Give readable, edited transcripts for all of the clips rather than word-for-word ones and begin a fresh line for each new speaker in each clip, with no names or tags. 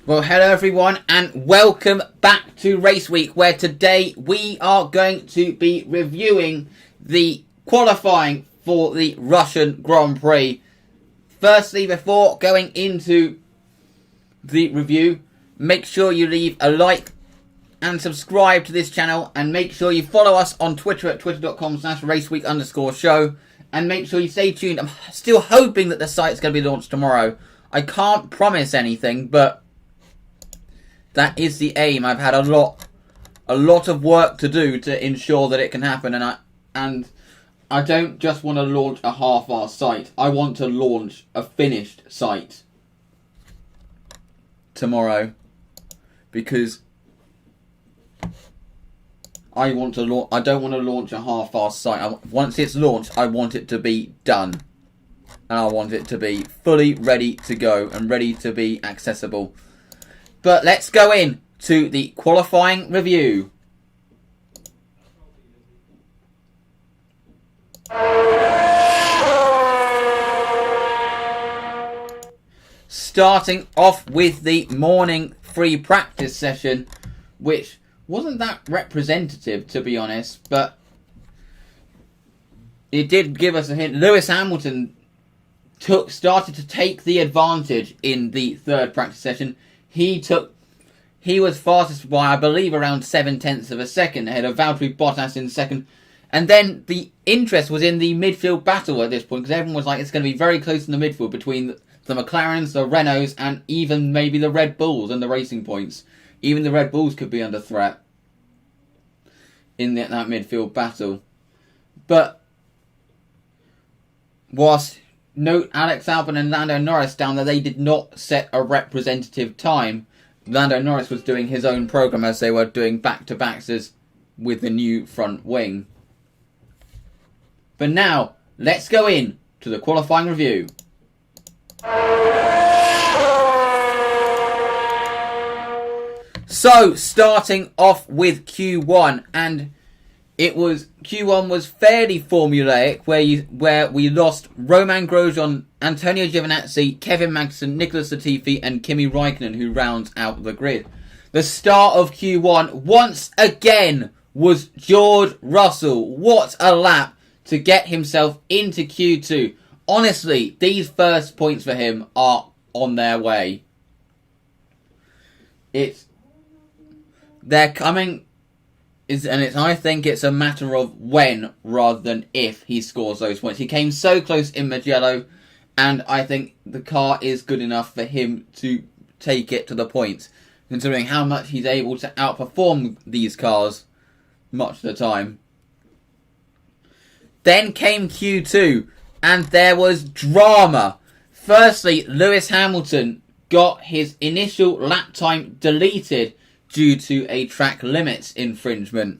Well, hello everyone and welcome back to RaceWeek, where today we are going to be reviewing the qualifying for the Russian Grand Prix. Firstly, before going into the review, make sure you leave a like and subscribe to this channel, and make sure you follow us on Twitter at twitter.com/raceweek_show, and make sure you stay tuned. I'm still hoping that the site's going to be launched tomorrow. I can't promise anything, but that is the aim. I've had a lot of work to do to ensure that it can happen, and I don't just want to launch a half-assed site. I want to launch a finished site tomorrow, because I don't want to launch a half-assed site. Once it's launched, I want it to be done, and I want it to be fully ready to go and ready to be accessible. But let's go in to the qualifying review. Starting off with the morning free practice session, which wasn't that representative, to be honest, but it did give us a hint. Lewis Hamilton started to take the advantage in the third practice session. He was fastest by, I believe, around 7/10 of a second ahead of Valtteri Bottas in second. And then the interest was in the midfield battle at this point, because everyone was like, it's going to be very close in the midfield between the McLarens, the Renaults, and even maybe the Red Bulls and the Racing Points. Even the Red Bulls could be under threat in that midfield battle. But whilst note Alex Albon and Lando Norris down there, they did not set a representative time. Lando Norris was doing his own program as they were doing back-to-backs with the new front wing. But now, let's go in to the qualifying review. So, starting off with Q1, and Q1 was fairly formulaic, where we lost Romain Grosjean, Antonio Giovinazzi, Kevin Magnussen, Nicholas Latifi, and Kimi Räikkönen, who rounds out the grid. The star of Q1 once again was George Russell. What a lap to get himself into Q2. Honestly, these first points for him are on their way. They're coming. I think it's a matter of when rather than if he scores those points. He came so close in Mugello, and I think the car is good enough for him to take it to the points, considering how much he's able to outperform these cars much of the time. Then came Q2, and there was drama. Firstly, Lewis Hamilton got his initial lap time deleted due to a track limits infringement.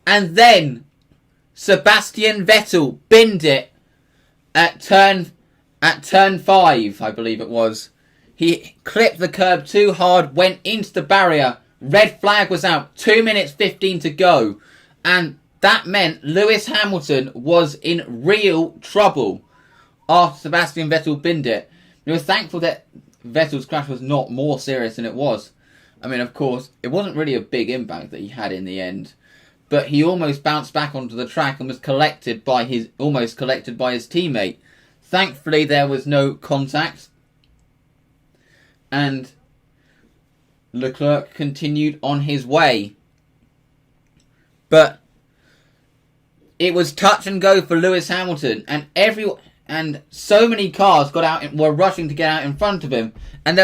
And then Sebastian Vettel binned it at turn 5, I believe it was. He clipped the curb too hard, went into the barrier, red flag was out, 2 minutes 15 to go, and that meant Lewis Hamilton was in real trouble after Sebastian Vettel binned it. We were thankful that Vettel's crash was not more serious than it was. I mean, of course, it wasn't really a big impact that he had in the end, but he almost bounced back onto the track and was collected by his teammate. Thankfully, there was no contact, and Leclerc continued on his way. But it was touch and go for Lewis Hamilton, and so many cars were rushing to get out in front of him, and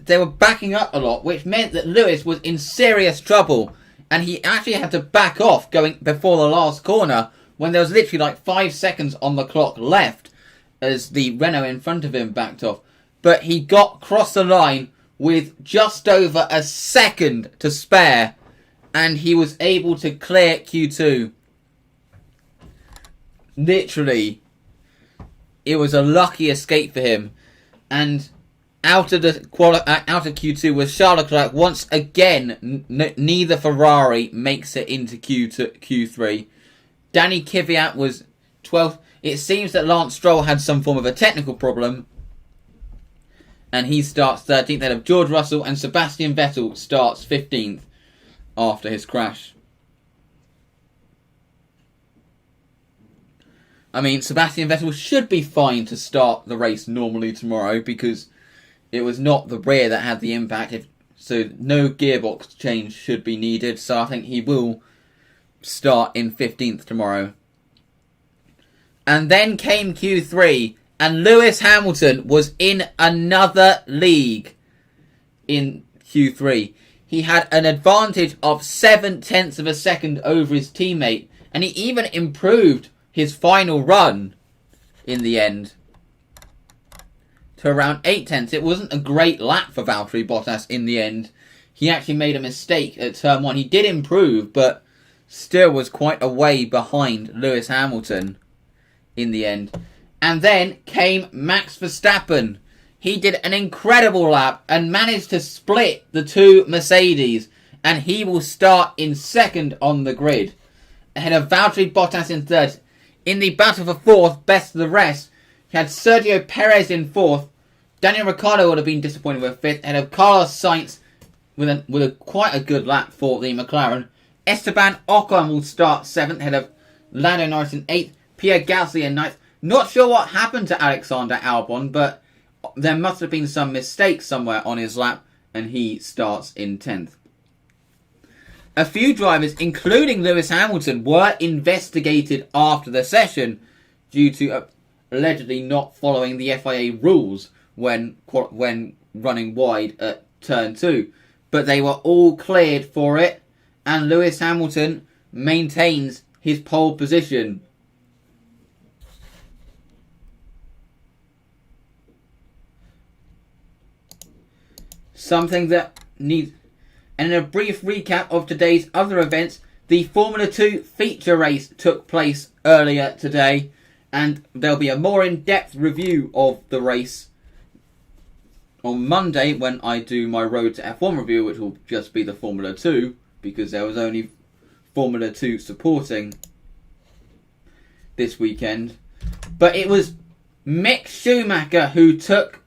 they were backing up a lot, which meant that Lewis was in serious trouble, and he actually had to back off going before the last corner when there was literally like 5 seconds on the clock left as the Renault in front of him backed off. But he got across the line with just over a second to spare, and he was able to clear Q2. Literally, it was a lucky escape for him. And out of Q2 was Charles Leclerc. Once again, neither Ferrari makes it into Q3. Danny Kvyat was 12th. It seems that Lance Stroll had some form of a technical problem, and he starts 13th ahead of George Russell, and Sebastian Vettel starts 15th after his crash. I mean, Sebastian Vettel should be fine to start the race normally tomorrow because it was not the rear that had the impact, so no gearbox change should be needed, so I think he will start in 15th tomorrow. And then came Q3, and Lewis Hamilton was in another league in Q3. He had an advantage of 0.7 of a second over his teammate, and he even improved his final run in the end to around 0.8. It wasn't a great lap for Valtteri Bottas in the end. He actually made a mistake at turn 1. He did improve, but still was quite a way behind Lewis Hamilton in the end. And then came Max Verstappen. He did an incredible lap and managed to split the two Mercedes, and he will start in 2nd on the grid, ahead of Valtteri Bottas in 3rd. In the battle for 4th, best of the rest, he had Sergio Perez in 4th. Daniel Ricciardo would have been disappointed with 5th, ahead of Carlos Sainz with quite a good lap for the McLaren. Esteban Ocon will start 7th, ahead of Lando Norris in 8th. Pierre Gasly in 9th. Not sure what happened to Alexander Albon, but there must have been some mistake somewhere on his lap, and he starts in 10th. A few drivers, including Lewis Hamilton, were investigated after the session due to allegedly not following the FIA rules when running wide at turn 2. But they were all cleared for it, and Lewis Hamilton maintains his pole position. Something that needs... And in a brief recap of today's other events, the Formula 2 feature race took place earlier today, and there'll be a more in-depth review of the race on Monday when I do my Road to F1 review, which will just be the Formula 2, because there was only Formula 2 supporting this weekend. But it was Mick Schumacher who took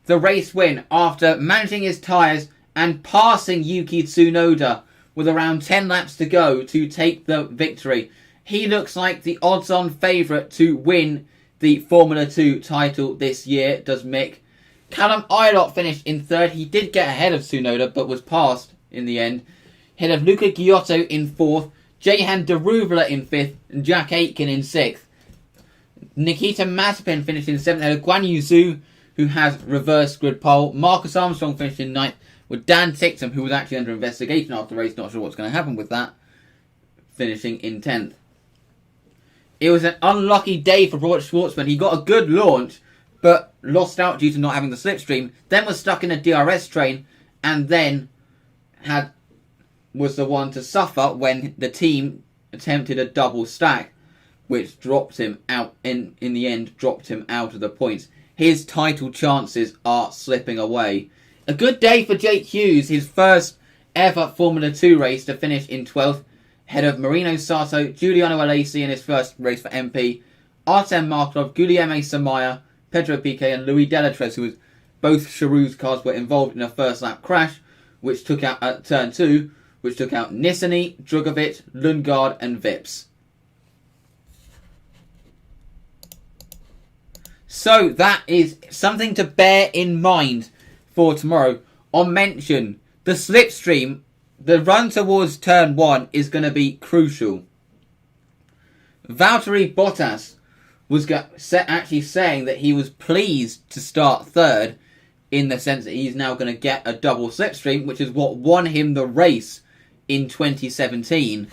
the race win after managing his tyres and passing Yuki Tsunoda with around 10 laps to go to take the victory. He looks like the odds-on favourite to win the Formula 2 title this year, does Mick. Callum Ilott finished in 3rd. He did get ahead of Tsunoda, but was passed in the end. Ahead of Luca Giotto in 4th, Jehan Daruvala in 5th, and Jack Aitken in 6th. Nikita Mazepin finished in 7th, ahead of Guan Yu Zhou, who has reverse grid pole. Marcus Armstrong finished in 9th, with Dan Ticktum, who was actually under investigation after the race, not sure what's going to happen with that, finishing in 10th. It was an unlucky day for Robert Schwartzman. He got a good launch, but lost out due to not having the slipstream, then was stuck in a DRS train, and then was the one to suffer when the team attempted a double stack, which dropped him out, in the end, dropped him out of the points. His title chances are slipping away. A good day for Jake Hughes, his first ever Formula 2 race, to finish in 12th, ahead of Marino Sato, Giuliano Alesi in his first race for MP, Artem Markov, Guilherme Samaya, Pedro Piquet and Louis Delatres, who was both Charoux's cars were involved in a first lap crash, which took out at turn 2, which took out Nissany, Drugovic, Lundgaard and Vips. So that is something to bear in mind for tomorrow. On mention, the slipstream, the run towards turn 1 is going to be crucial. Valtteri Bottas was actually saying that he was pleased to start 3rd, in the sense that he's now going to get a double slipstream, which is what won him the race in 2017.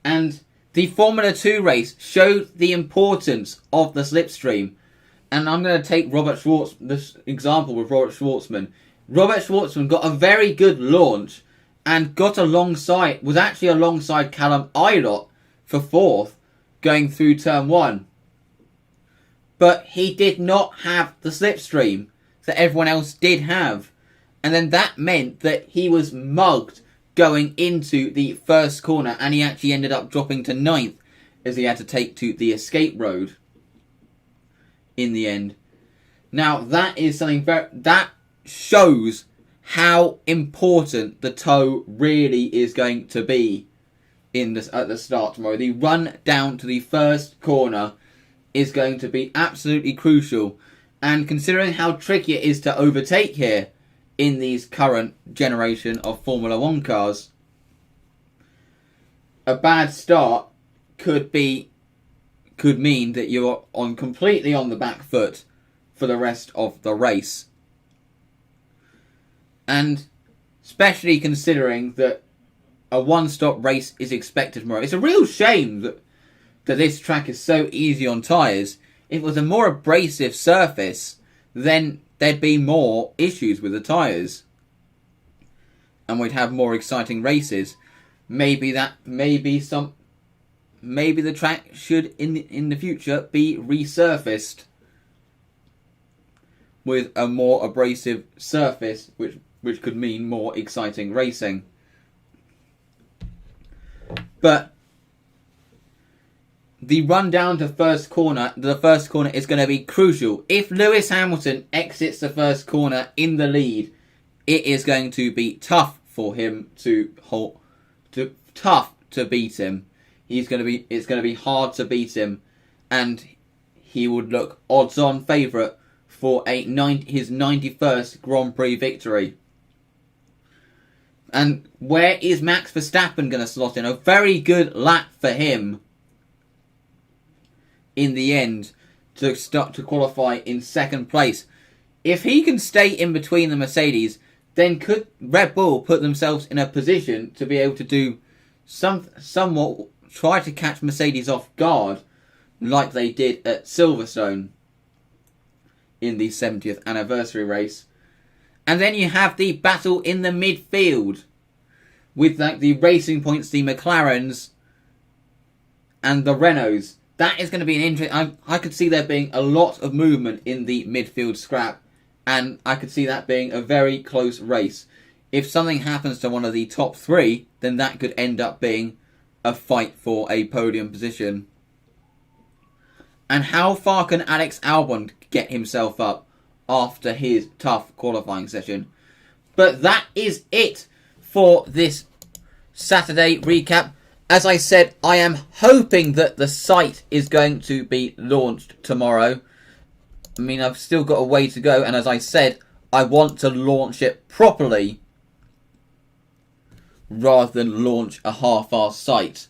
And the Formula 2 race showed the importance of the slipstream. And I'm going to take this example with Robert Schwartzman. Robert Schwartzman got a very good launch and was actually alongside Callum Ilott for 4th going through turn 1. But he did not have the slipstream that everyone else did have. And then that meant that he was mugged going into the first corner, and he actually ended up dropping to 9th as he had to take to the escape road in the end. Now that is something that shows how important the tow really is going to be at the start tomorrow. The run down to the first corner is going to be absolutely crucial, and considering how tricky it is to overtake here in these current generation of Formula 1 cars, a bad start could mean that you're completely on the back foot for the rest of the race. And especially considering that a one-stop race is expected tomorrow. It's a real shame that this track is so easy on tyres. If it was a more abrasive surface, then there'd be more issues with the tyres, and we'd have more exciting races. Maybe the track should in the future be resurfaced with a more abrasive surface, which could mean more exciting racing. But the run down to the first corner is going to be crucial. If Lewis Hamilton exits the first corner in the lead, it is going to be tough for him to beat him. It's going to be hard to beat him, and he would look odds-on favourite for his 91st Grand Prix victory. And where is Max Verstappen going to slot in? A very good lap for him in the end to start to qualify in second place. If he can stay in between the Mercedes, then could Red Bull put themselves in a position to be able to do somewhat try to catch Mercedes off guard like they did at Silverstone in the 70th anniversary race. And then you have the battle in the midfield with the Racing Points, the McLarens and the Renaults. That is going to be an interesting... I could see there being a lot of movement in the midfield scrap, and I could see that being a very close race. If something happens to one of the top three, then that could end up being a fight for a podium position. And how far can Alex Albon get himself up after his tough qualifying session? But that is it for this Saturday recap. As I said, I am hoping that the site is going to be launched tomorrow. I mean, I've still got a way to go, and as I said, I want to launch it properly rather than launch a half-assed site.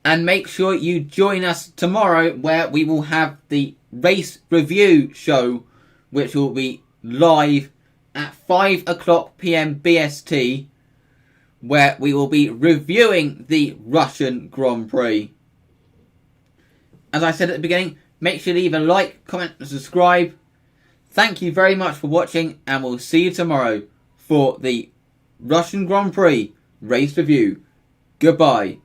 And make sure you join us tomorrow, where we will have the race review show, which will be live at 5 o'clock PM BST, where we will be reviewing the Russian Grand Prix. As I said at the beginning, make sure to leave a like, comment and subscribe. Thank you very much for watching, and we'll see you tomorrow for the Russian Grand Prix race review. Goodbye.